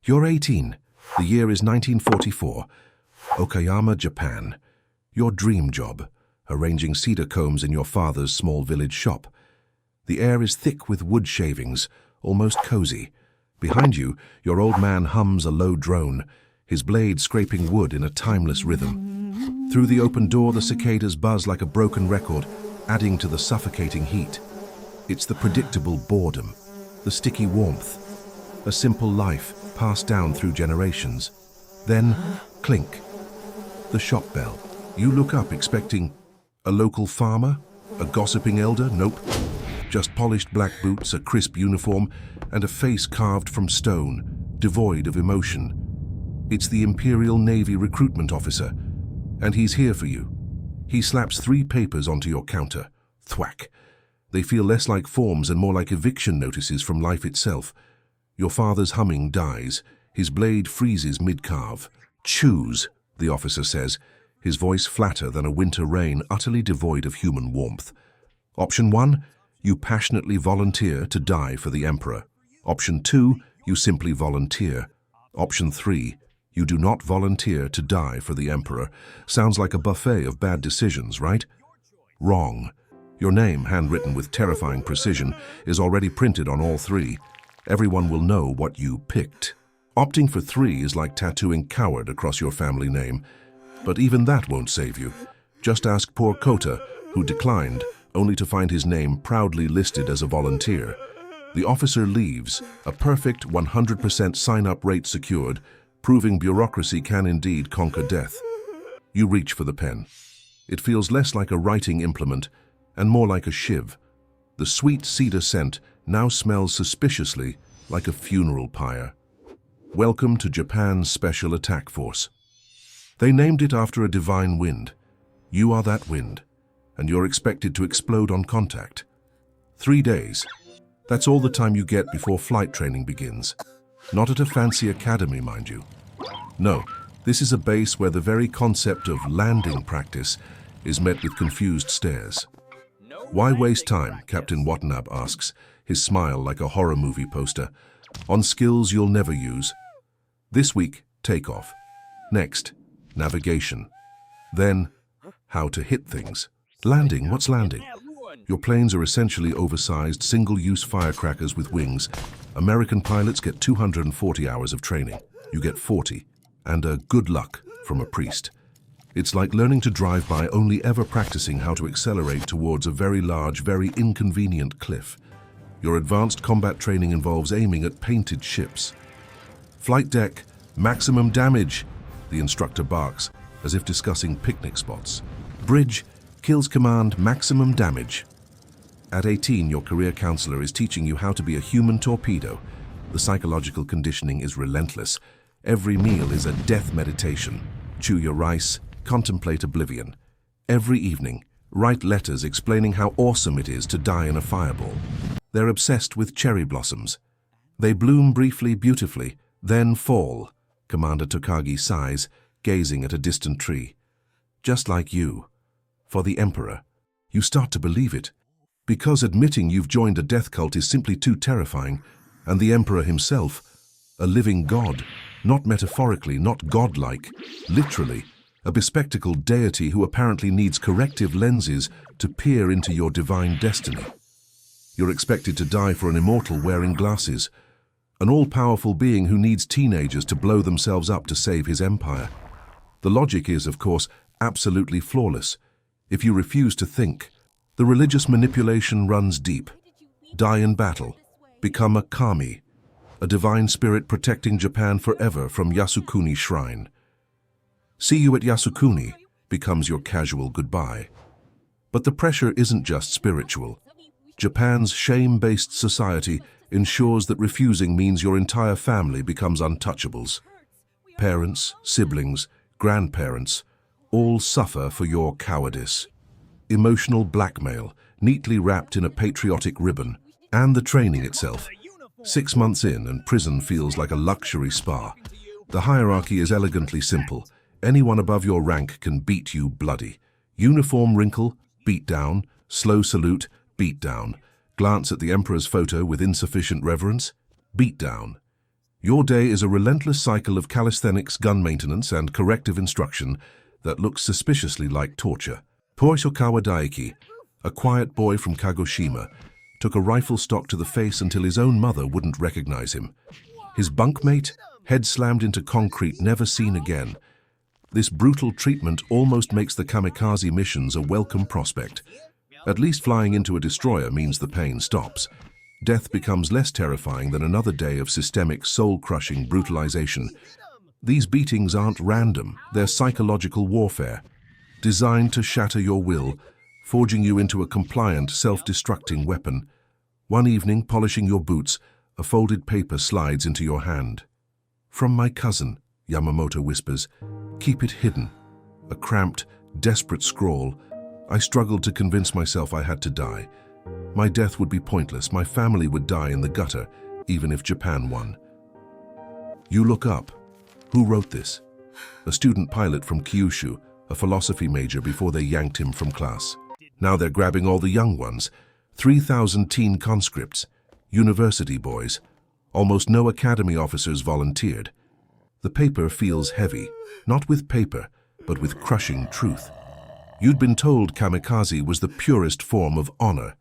You're 18. The year is 1944. Okayama, Japan. Your dream job, arranging cedar combs in your father's small village shop. The air is thick with wood shavings, almost cozy. Behind you, your old man hums a low drone, his blade scraping wood in a timeless rhythm. Through the open door, the cicadas buzz like a broken record, adding to the suffocating heat. It's the predictable boredom, the sticky warmth, a simple life passed down through generations. Then, clink. The shop bell. You look up expecting a local farmer, a gossiping elder. Nope. Just polished black boots, a crisp uniform, and a face carved from stone, devoid of emotion. It's the Imperial Navy recruitment officer, and he's here for you. He slaps 3 papers onto your counter. Thwack. They feel less like forms and more like eviction notices from life itself. Your father's humming dies. His blade freezes mid-carve. Choose, the officer says, his voice flatter than a winter rain, utterly devoid of human warmth. Option 1, you passionately volunteer to die for the Emperor. Option 2, you simply volunteer. Option 3, you do not volunteer to die for the Emperor. Sounds like a buffet of bad decisions, right? Wrong. Your name, handwritten with terrifying precision, is already printed on all 3. Everyone will know what you picked. Opting for 3 is like tattooing coward across your family name. But even that won't save you. Just ask poor Kota, who declined, only to find his name proudly listed as a volunteer. The officer leaves, a perfect 100% sign-up rate secured, proving bureaucracy can indeed conquer death. You reach for the pen. It feels less like a writing implement and more like a shiv. The sweet cedar scent now smells suspiciously like a funeral pyre. Welcome to Japan's Special Attack Force. They named it after a divine wind. You are that wind, and you're expected to explode on contact. 3 days. That's all the time you get before flight training begins. Not at a fancy academy, mind you. No, this is a base where the very concept of landing practice is met with confused stares. Why waste time, Captain Watanabe asks, his smile like a horror movie poster, on skills you'll never use. This week, takeoff. Next, navigation. Then, how to hit things. Landing, what's landing? Your planes are essentially oversized, single-use firecrackers with wings. American pilots get 240 hours of training. You get 40, and a good luck from a priest. It's like learning to drive by only ever practicing how to accelerate towards a very large, very inconvenient cliff. Your advanced combat training involves aiming at painted ships. Flight deck, maximum damage, the instructor barks, as if discussing picnic spots. Bridge, kills command, maximum damage. At 18, your career counselor is teaching you how to be a human torpedo. The psychological conditioning is relentless. Every meal is a death meditation. Chew your rice, contemplate oblivion. Every evening, write letters explaining how awesome it is to die in a fireball. They're obsessed with cherry blossoms. They bloom briefly, beautifully, then fall. Commander Takagi sighs, gazing at a distant tree. Just like you. For the Emperor, you start to believe it. Because admitting you've joined a death cult is simply too terrifying, and the Emperor himself, a living god, not metaphorically, not godlike, literally, a bespectacled deity who apparently needs corrective lenses to peer into your divine destiny. You're expected to die for an immortal wearing glasses, an all-powerful being who needs teenagers to blow themselves up to save his empire. The logic is, of course, absolutely flawless. If you refuse to think, the religious manipulation runs deep. Die in battle, become a kami, a divine spirit protecting Japan forever from Yasukuni Shrine. See you at Yasukuni becomes your casual goodbye. But the pressure isn't just spiritual. Japan's shame-based society ensures that refusing means your entire family becomes untouchables. Parents, siblings, grandparents, all suffer for your cowardice. Emotional blackmail, neatly wrapped in a patriotic ribbon, and the training itself. 6 months in and prison feels like a luxury spa. The hierarchy is elegantly simple. Anyone above your rank can beat you bloody. Uniform wrinkle, beat down. Slow salute, beat down. Glance at the Emperor's photo with insufficient reverence, beat down. Your day is a relentless cycle of calisthenics, gun maintenance, and corrective instruction that looks suspiciously like torture. Poisokawa Daiki, a quiet boy from Kagoshima, took a rifle stock to the face until his own mother wouldn't recognize him. His bunkmate, head slammed into concrete, never seen again. This brutal treatment almost makes the kamikaze missions a welcome prospect. At least flying into a destroyer means the pain stops. Death becomes less terrifying than another day of systemic, soul-crushing brutalization. These beatings aren't random, they're psychological warfare, designed to shatter your will, forging you into a compliant, self-destructing weapon. One evening, polishing your boots, a folded paper slides into your hand. "From my cousin," Yamamoto whispers. "Keep it hidden." A cramped, desperate scrawl. I struggled to convince myself I had to die. My death would be pointless. My family would die in the gutter, even if Japan won. You look up. Who wrote this? A student pilot from Kyushu, a philosophy major before they yanked him from class. Now they're grabbing all the young ones. 3,000 teen conscripts, university boys. Almost no academy officers volunteered. The paper feels heavy, not with paper, but with crushing truth. You'd been told kamikaze was the purest form of honor.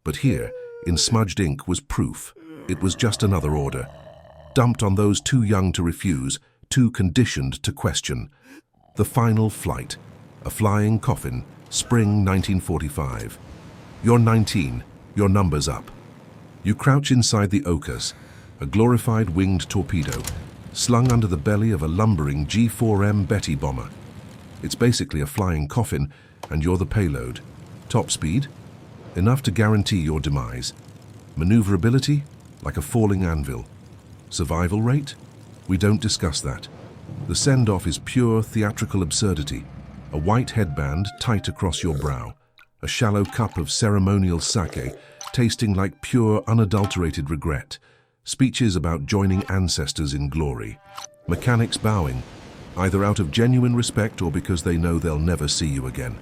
But here, in smudged ink, was proof. It was just another order, dumped on those too young to refuse, too conditioned to question. The final flight, a flying coffin, spring 1945. You're 19, your number's up. You crouch inside the Okas, a glorified winged torpedo, slung under the belly of a lumbering G4M Betty bomber. It's basically a flying coffin, and you're the payload. Top speed? Enough to guarantee your demise. Maneuverability? Like a falling anvil. Survival rate? We don't discuss that. The send-off is pure theatrical absurdity. A white headband tight across your brow. A shallow cup of ceremonial sake, tasting like pure, unadulterated regret. Speeches about joining ancestors in glory. Mechanics bowing, either out of genuine respect or because they know they'll never see you again.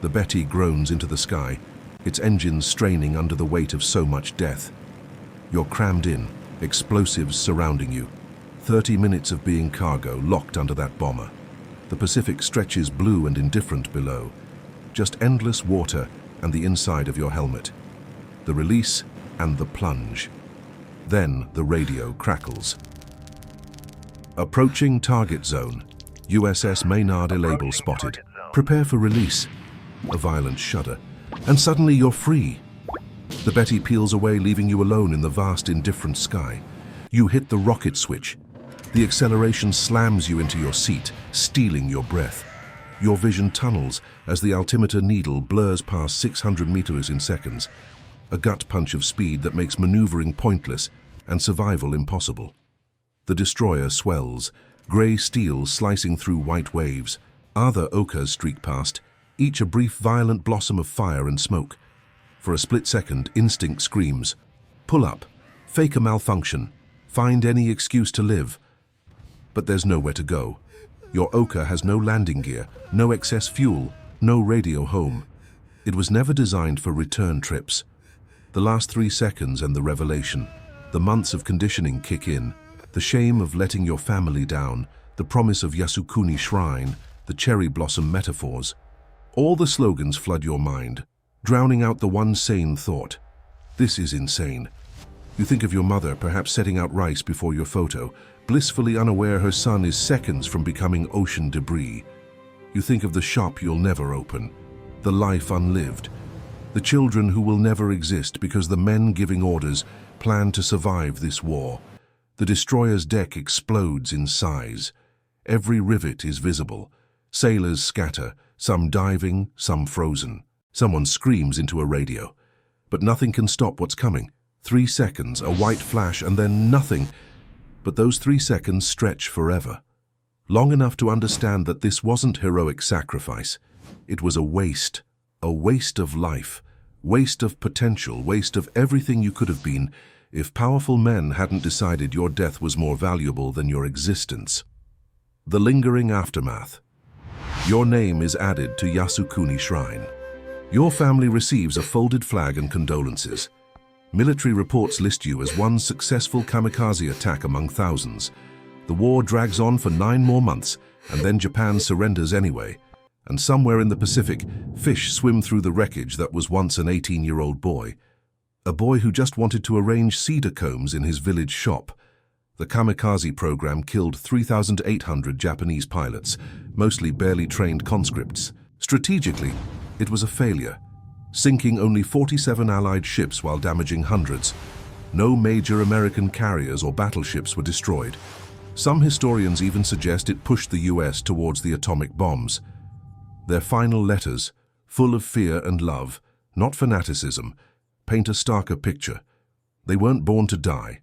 The Betty groans into the sky, its engines straining under the weight of so much death. You're crammed in, explosives surrounding you. 30 minutes of being cargo, locked under that bomber. The Pacific stretches blue and indifferent below. Just endless water and the inside of your helmet. The release and the plunge. Then the radio crackles. Approaching target zone. USS Maynard label spotted. Prepare for release. A violent shudder. And suddenly you're free. The Betty peels away, leaving you alone in the vast, indifferent sky. You hit the rocket switch. The acceleration slams you into your seat, stealing your breath. Your vision tunnels as the altimeter needle blurs past 600 meters in seconds. A gut punch of speed that makes maneuvering pointless and survival impossible. The destroyer swells, grey steel slicing through white waves. Other Okas streak past, each a brief violent blossom of fire and smoke. For a split second, instinct screams, pull up, fake a malfunction, find any excuse to live. But there's nowhere to go. Your Oka has no landing gear, no excess fuel, no radio home. It was never designed for return trips. The last 3 seconds and the revelation. The months of conditioning kick in. The shame of letting your family down, the promise of Yasukuni Shrine, the cherry blossom metaphors. All the slogans flood your mind, drowning out the one sane thought. This is insane. You think of your mother perhaps setting out rice before your photo, blissfully unaware her son is seconds from becoming ocean debris. You think of the shop you'll never open, the life unlived, the children who will never exist because the men giving orders plan to survive this war. The destroyer's deck explodes in size. Every rivet is visible. Sailors scatter, some diving, some frozen. Someone screams into a radio. But nothing can stop what's coming. 3 seconds, a white flash, and then nothing. But those 3 seconds stretch forever. Long enough to understand that this wasn't heroic sacrifice. It was a waste of life, waste of potential, waste of everything you could have been if powerful men hadn't decided your death was more valuable than your existence. The lingering aftermath. Your name is added to Yasukuni Shrine. Your family receives a folded flag and condolences. Military reports list you as one successful kamikaze attack among thousands. The war drags on for 9 more months, and then Japan surrenders anyway. And somewhere in the Pacific, fish swim through the wreckage that was once an 18-year-old boy. A boy who just wanted to arrange cedar combs in his village shop. The kamikaze program killed 3,800 Japanese pilots, mostly barely trained conscripts. Strategically, it was a failure, sinking only 47 Allied ships while damaging hundreds. No major American carriers or battleships were destroyed. Some historians even suggest it pushed the US towards the atomic bombs. Their final letters, full of fear and love, not fanaticism, paint a starker picture. They weren't born to die.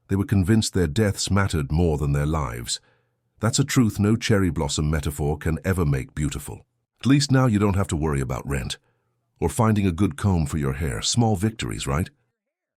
They were convinced their deaths mattered more than their lives. That's a truth no cherry blossom metaphor can ever make beautiful. At least now you don't have to worry about rent or finding a good comb for your hair. Small victories, right?